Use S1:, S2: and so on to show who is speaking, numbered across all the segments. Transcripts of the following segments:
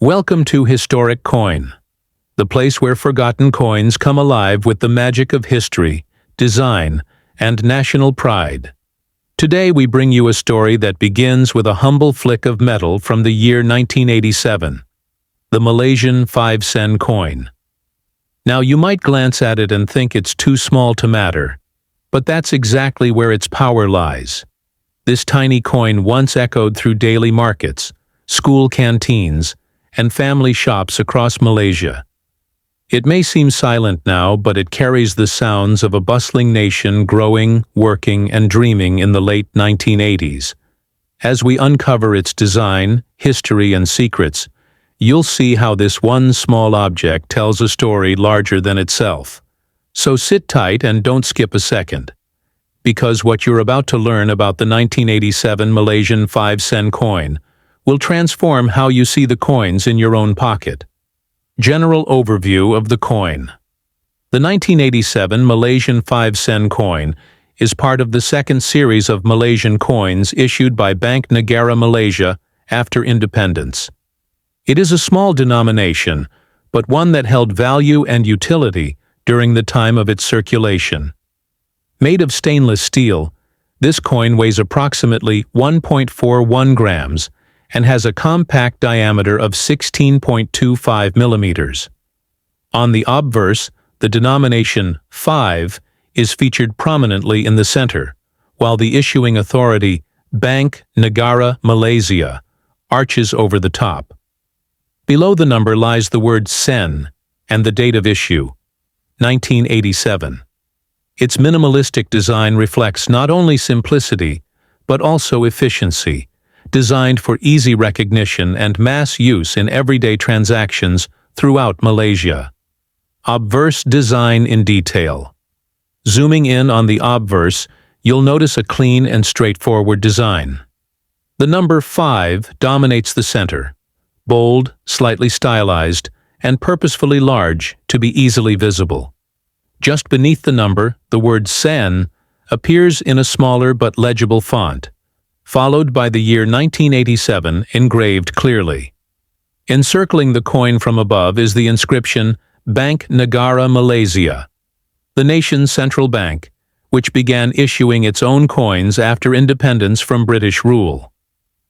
S1: Welcome to Historic Coin, the place where forgotten coins come alive with the magic of history, design, and national pride. Today we bring you a story that begins with a humble flick of metal from the year 1987, the Malaysian 5-sen coin. Now you might glance at it and think it's too small to matter, but that's exactly where its power lies. This tiny coin once echoed through daily markets, school canteens, and family shops across Malaysia. It may seem silent now, but it carries the sounds of a bustling nation growing, working, and dreaming in the late 1980s. As we uncover its design, history, and secrets, you'll see how this one small object tells a story larger than itself. So sit tight and don't skip a second, because what you're about to learn about the 1987 Malaysian 5-sen coin will transform how you see the coins in your own pocket. General overview of the coin. The 1987 Malaysian 5-sen coin is part of the second series of Malaysian coins issued by Bank Negara Malaysia after independence. It is a small denomination, but one that held value and utility during the time of its circulation. Made of stainless steel, this coin weighs approximately 1.41 grams and has a compact diameter of 16.25 millimeters. On the obverse, the denomination 5 is featured prominently in the center, while the issuing authority, Bank Negara Malaysia, arches over the top. Below the number lies the word sen and the date of issue, 1987. Its minimalistic design reflects not only simplicity, but also efficiency, designed for easy recognition and mass use in everyday transactions throughout Malaysia. Obverse design in detail. Zooming in on the obverse, you'll notice a clean and straightforward design. The number 5 dominates the center, bold, slightly stylized, and purposefully large to be easily visible. Just beneath the number, the word sen appears in a smaller but legible font, followed by the year 1987 engraved clearly. Encircling the coin from above is the inscription Bank Negara Malaysia, the nation's central bank, which began issuing its own coins after independence from British rule.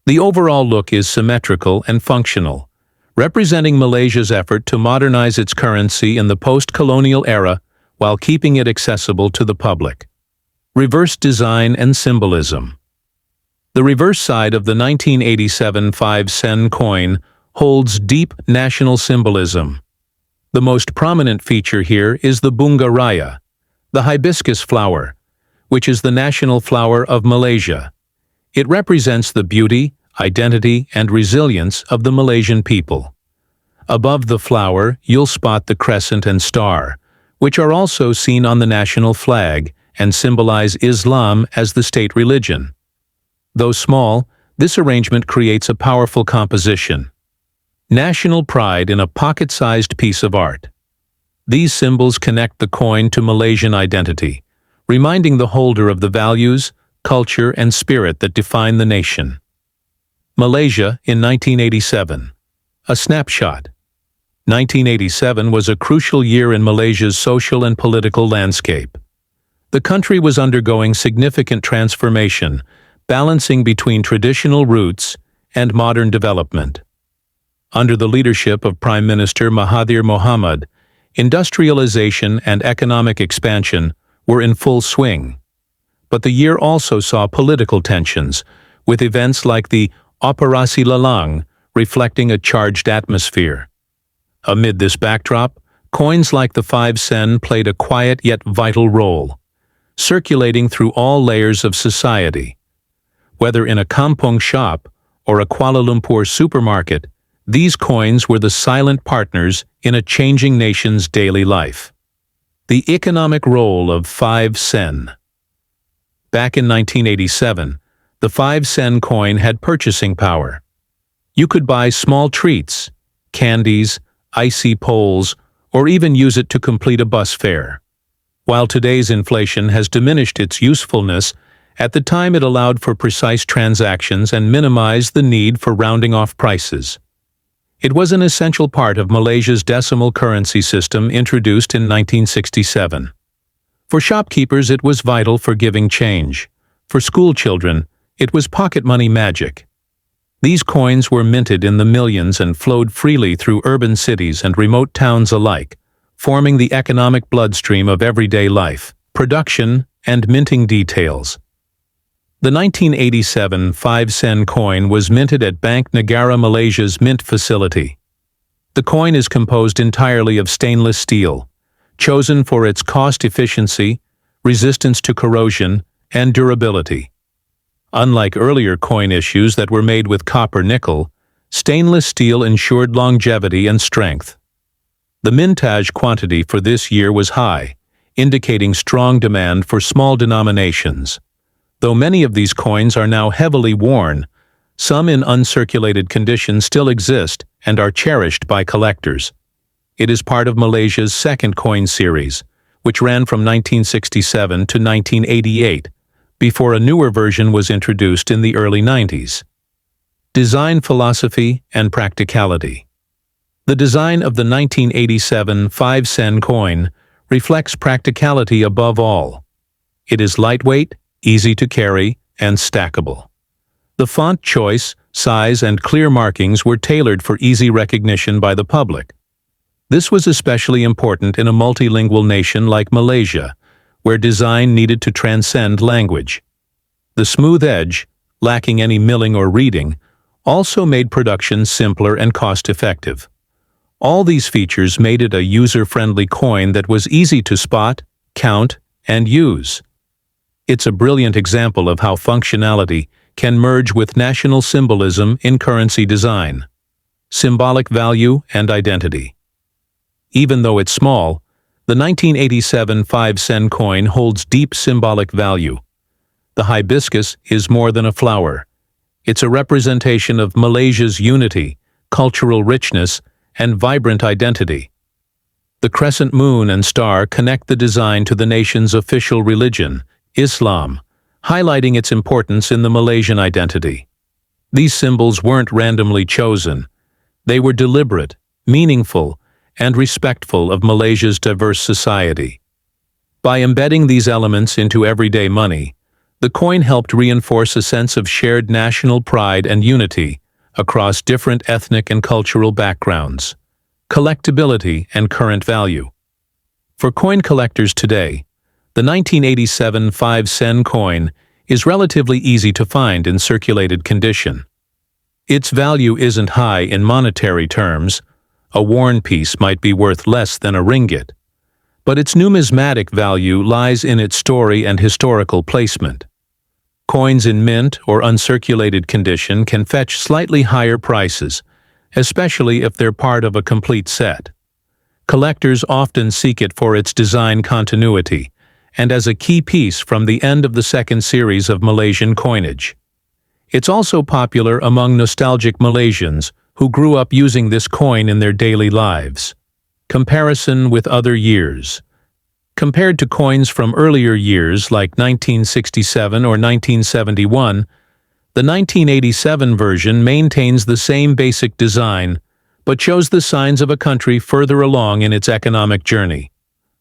S1: The overall look is symmetrical and functional, representing Malaysia's effort to modernize its currency in the post-colonial era while keeping it accessible to the public. Reverse design and symbolism. The reverse side of the 1987 5-sen coin holds deep national symbolism. The most prominent feature here is the bunga raya, the hibiscus flower, which is the national flower of Malaysia. It represents the beauty, identity, and resilience of the Malaysian people. Above the flower, you'll spot the crescent and star, which are also seen on the national flag and symbolize Islam as the state religion. Though small, this arrangement creates a powerful composition. National pride in a pocket-sized piece of art. These symbols connect the coin to Malaysian identity, reminding the holder of the values, culture, and spirit that define the nation. Malaysia in 1987. A snapshot. 1987 was a crucial year in Malaysia's social and political landscape. The country was undergoing significant transformation, balancing between traditional roots and modern development. Under the leadership of Prime Minister Mahathir Mohamad, industrialization and economic expansion were in full swing. But the year also saw political tensions, with events like the Operasi Lelang reflecting a charged atmosphere. Amid this backdrop, coins like the 5-sen played a quiet yet vital role, circulating through all layers of society. Whether in a kampung shop or a Kuala Lumpur supermarket, these coins were the silent partners in a changing nation's daily life. The economic role of 5-sen. Back in 1987, the 5-sen coin had purchasing power. You could buy small treats, candies, icy poles, or even use it to complete a bus fare. While today's inflation has diminished its usefulness, at the time it allowed for precise transactions and minimized the need for rounding off prices. It was an essential part of Malaysia's decimal currency system introduced in 1967. For shopkeepers, it was vital for giving change. For school children, it was pocket money magic. These coins were minted in the millions and flowed freely through urban cities and remote towns alike, forming the economic bloodstream of everyday life, production, and minting details. The 1987 5-sen coin was minted at Bank Negara Malaysia's mint facility. The coin is composed entirely of stainless steel, chosen for its cost efficiency, resistance to corrosion, and durability. Unlike earlier coin issues that were made with copper-nickel, stainless steel ensured longevity and strength. The mintage quantity for this year was high, indicating strong demand for small denominations. Though many of these coins are now heavily worn, some in uncirculated condition still exist and are cherished by collectors. It is part of Malaysia's second coin series, which ran from 1967 to 1988, before a newer version was introduced in the early 90s. Design philosophy and practicality. The design of the 1987 5-sen coin reflects practicality above all. It is lightweight, easy to carry, and stackable. The font choice, size, and clear markings were tailored for easy recognition by the public. This was especially important in a multilingual nation like Malaysia, where design needed to transcend language. The smooth edge, lacking any milling or reading, also made production simpler and cost-effective. All these features made it a user-friendly coin that was easy to spot, count, and use. It's a brilliant example of how functionality can merge with national symbolism in currency design. Symbolic value and identity. Even though it's small, the 1987 5-sen coin holds deep symbolic value. The hibiscus is more than a flower. It's a representation of Malaysia's unity, cultural richness, and vibrant identity. The crescent moon and star connect the design to the nation's official religion, Islam, highlighting its importance in the Malaysian identity. These symbols weren't randomly chosen. They were deliberate, meaningful, and respectful of Malaysia's diverse society. By embedding these elements into everyday money, the coin helped reinforce a sense of shared national pride and unity across different ethnic and cultural backgrounds. Collectability and current value. For coin collectors today, the 1987 5-sen coin is relatively easy to find in circulated condition. Its value isn't high in monetary terms. A worn piece might be worth less than a ringgit. But its numismatic value lies in its story and historical placement. Coins in mint or uncirculated condition can fetch slightly higher prices, especially if they're part of a complete set. Collectors often seek it for its design continuity, and as a key piece from the end of the second series of Malaysian coinage. It's also popular among nostalgic Malaysians who grew up using this coin in their daily lives. Comparison with other years. Compared to coins from earlier years like 1967 or 1971, the 1987 version maintains the same basic design, but shows the signs of a country further along in its economic journey.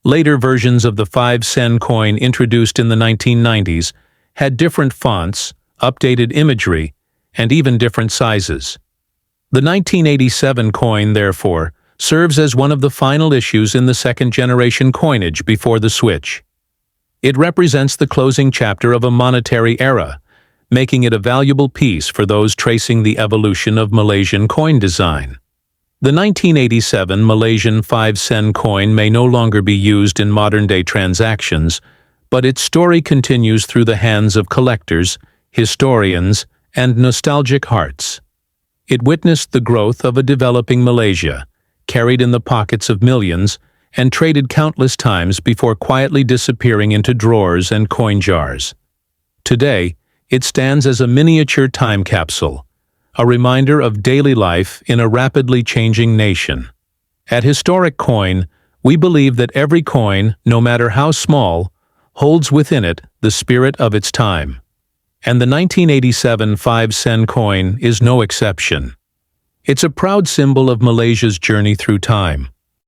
S1: Later versions of the 5-sen coin introduced in the 1990s had different fonts, updated imagery, and even different sizes. The 1987 coin, therefore, serves as one of the final issues in the second-generation coinage before the switch. It represents the closing chapter of a monetary era, making it a valuable piece for those tracing the evolution of Malaysian coin design. The 1987 Malaysian 5-sen coin may no longer be used in modern-day transactions, but its story continues through the hands of collectors, historians, and nostalgic hearts. It witnessed the growth of a developing Malaysia, carried in the pockets of millions, and traded countless times before quietly disappearing into drawers and coin jars. Today, it stands as a miniature time capsule, a reminder of daily life in a rapidly changing nation. At Historic Coin, we believe that every coin, no matter how small, holds within it the spirit of its time. And the 1987 5-sen coin is no exception. It's a proud symbol of Malaysia's journey through time,